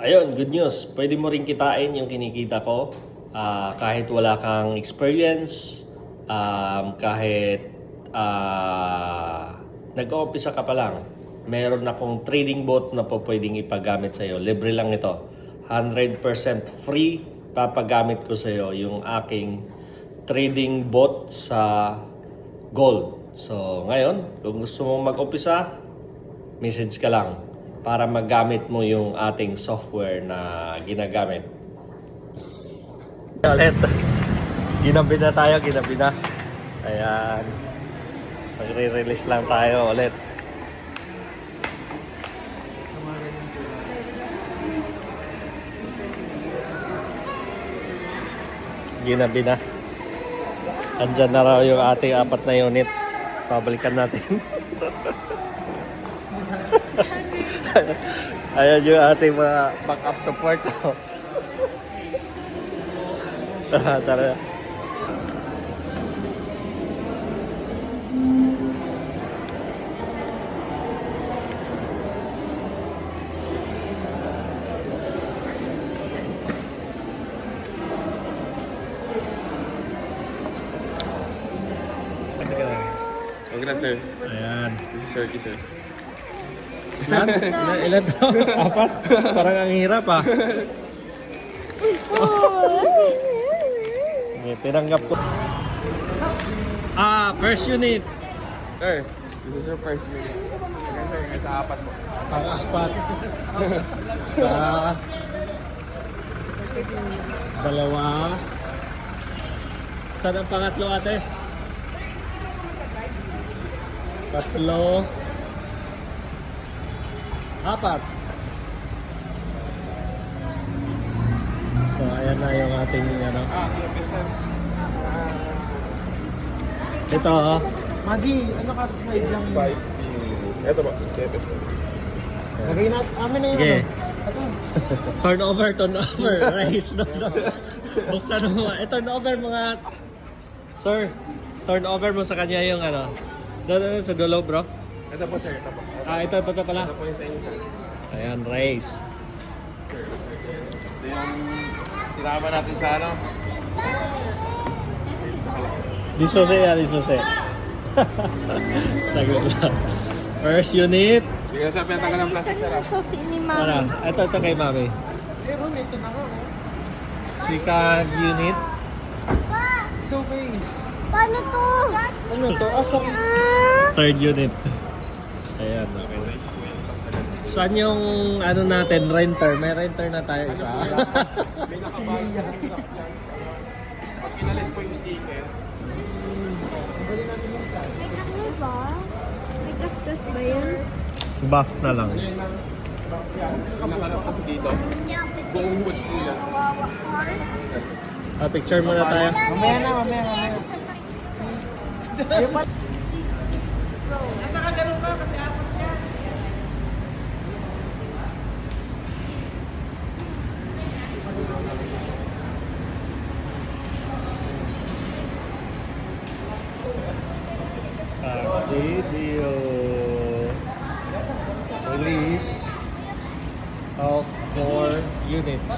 Ayun, good news. Pwede mo rin kitain yung kinikita ko. Kahit wala kang experience, kahit nag-uumpisa ka pa lang, meron akong trading bot na po pwedeng ipagamit sa'yo. Libre lang ito. 100% free. Papagamit ko sa'yo yung aking trading bot sa gold. So, ngayon, kung gusto mong mag-umpisa, message ka lang para magamit mo yung ating software na ginagamit. Ulit. Ginabi na tayo, ginabi na. Ayan. Magre-release lang tayo ulit. Ginabi na. Andyan na raw yung ating 4 na unit. Pabalikan natin. Ayan yung ating mga backup support. Tara. Congrats, sir. Ayan. This is Turkey, sir. Ilan to? 4? Parang ang hirap ah. Okay, tinanggap ko. First unit. Sir, this is your first meeting. Okay, sir. Ngayon sa 4 mo. Pang-4. Sa 2. Saan ang pangatlo, ate? 3. 4. So, ayan na yung ating ano. Okay, sir. Ito, oh. Magi, ano ka sa side lang? 5. Ito ba? Ito. Lagay na, amin na yung Sige. ano. Turnover. Raise. No. Buksan mo. Turnover mga... Sir, turnover mo sa kanya yung ano. Doon sa dulo, bro. Ito po, sir. Ito po. Ito pala. Ito po yung sa inyo, sir. Ayan, raise. Sir, ito yung tinama natin sa ano. Di susi. Sagot lang. First unit. Hindi ka sa pinatagal ng plastic, sir. Susi ni Ano? Mami. Ito kay Mami. Pero ito na nga, oh. Second unit. It's okay. Paano to? Ano to? Sorry. Third unit. Ayan, okay. Saan yung ano natin, renter? May renter na tayo isa. May nakabahan na sa yan. Pag kinalis po yung sticker, May ano ba? May kaskas ba yan? Buff na lang. yung nakalap kasi dito, buong wood po yan. Picture muna tayo. Mamaya. Ayun pa. Video release of 4 units.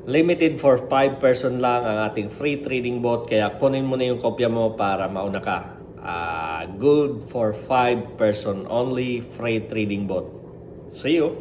Limited for 5 person lang ang ating free trading bot, kaya kunin mo na yung kopya mo para mauna ka. Good for 5 person only free trading bot. See you!